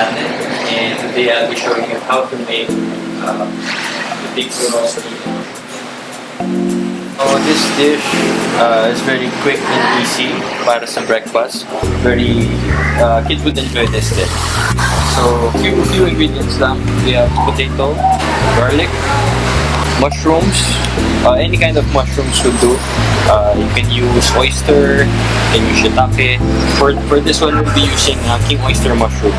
natin. And today I'll be showing you how to make Potato Rosti. So this dish is very quick and easy para sa breakfast. Very, kids would enjoy this dish. So few ingredients lang. We have potato, garlic, mushrooms, any kind of mushrooms would do. You can use oyster, you can use shiitake. For this one, we'll be using king oyster mushroom,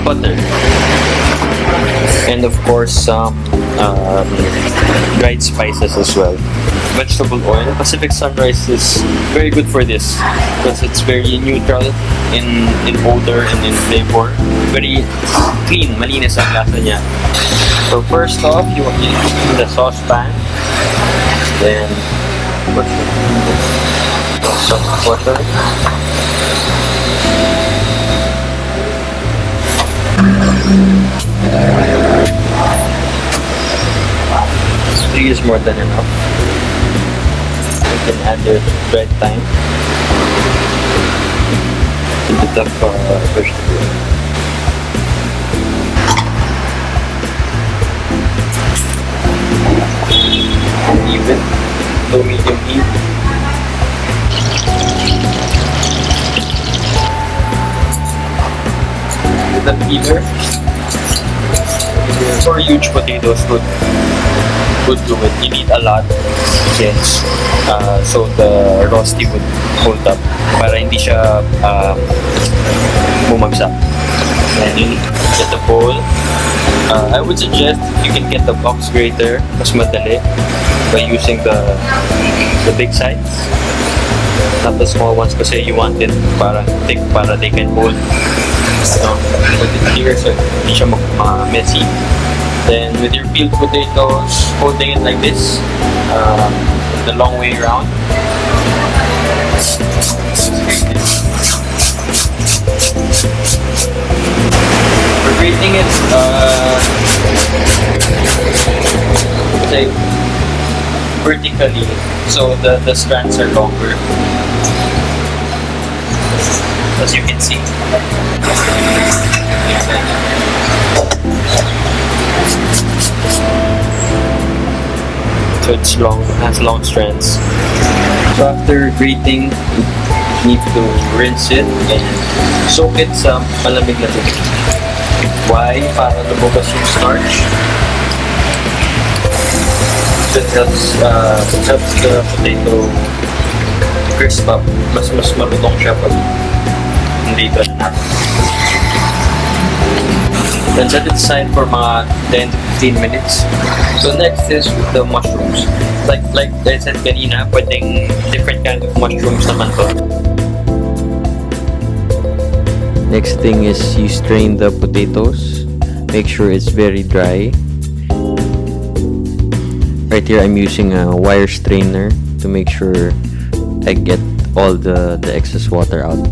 butter, and of course some dried spices as well. Vegetable oil. Pacific Sunrise is very good for this because it's very neutral in odor and in flavor. Very clean, malinis ang lasa niya. So first off, you want to heat the saucepan. Then put some butter. Three is more than enough. You can add your bread thyme. A bit of vegetable. Even low medium heat. With a peeler. For huge potatoes would do it. You need a lot since so the rosti would hold up para hindi siya bumagsak. Then get the bowl. I would suggest you can get the box grater, mas madali, by using the big sides, not the small ones kasi you want it parang thick para they can hold. Put it here so hindi siya messy. Then with your peeled potatoes, holding it like this, the long way around. We're grating it like vertically, so the strands are longer, as you can see. So it's long, has long strands. So after grating, you need to rinse it and soak it sa malamig na tubig. Why? Para lumabas yung starch. That helps the potato crisp up. Mas malutong siya pag hindi ito na. Then set it aside for mga 10 to 15 minutes. So next is the mushrooms. Like I said kanina, pwedeng different kind of mushrooms naman to. Next thing is you strain the potatoes. Make sure it's very dry. Right here I'm using a wire strainer to make sure I get all the excess water out.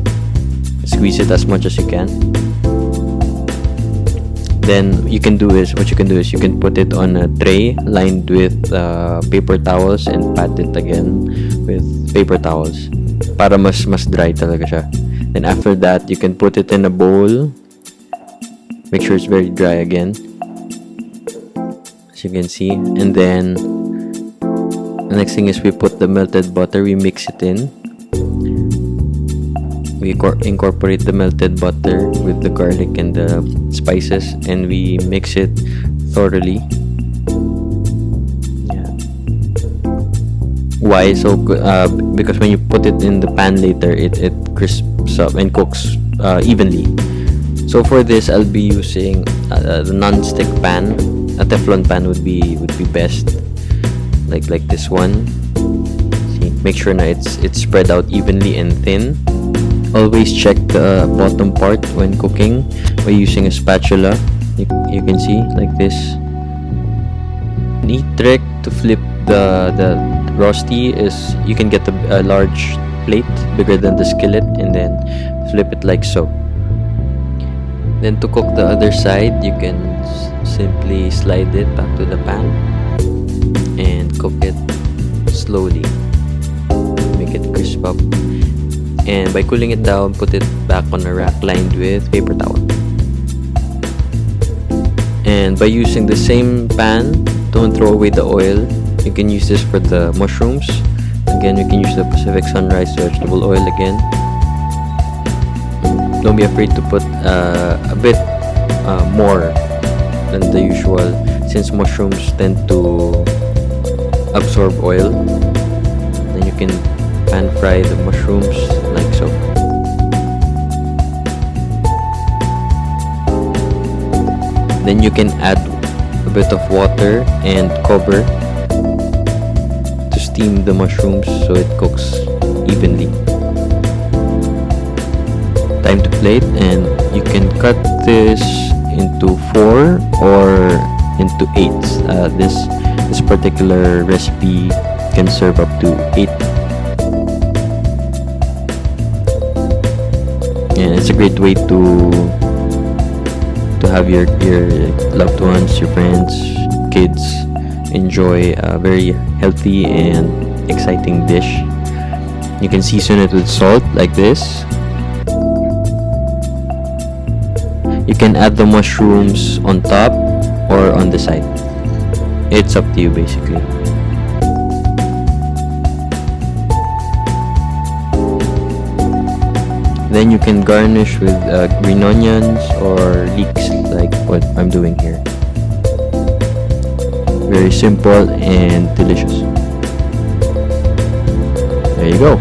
Squeeze it as much as you can. Then what you can do is you can put it on a tray lined with paper towels and pat it again with paper towels para mas dry talaga siya. Then after that, you can put it in a bowl. Make sure it's very dry again, as you can see. And then the next thing is we put the melted butter. We mix it in. We incorporate the melted butter with the garlic and the spices, and we mix it thoroughly. Yeah. Why? So because when you put it in the pan later, it crisps up and cooks evenly. So for this, I'll be using the non-stick pan. A Teflon pan would be best, like this one. See, make sure na it's spread out evenly and thin. Always check the bottom part when cooking by using a spatula. You can see like this. Neat trick to flip the rosti is you can get a large plate bigger than the skillet and then flip it like so. Then to cook the other side, you can simply slide it back to the pan and cook it slowly. Make it crisp up. And by cooling it down, put it back on a rack lined with paper towel. And by using the same pan, don't throw away the oil. You can use this for the mushrooms. Again, you can use the Pacific Sunrise vegetable oil again. Don't be afraid to put a bit more than the usual, since mushrooms tend to absorb oil. Then you can pan fry the mushrooms like so. Then you can add a bit of water and cover to steam the mushrooms so it cooks evenly. Time to plate, and you can cut this into 4 or into 8s. This particular recipe can serve up to 8. And it's a great way to have your loved ones, your friends, kids enjoy a very healthy and exciting dish. You can season it with salt like this. You can add the mushrooms on top or on the side. It's up to you basically. Then you can garnish with green onions or leeks like what I'm doing here. Very simple and delicious. There you go.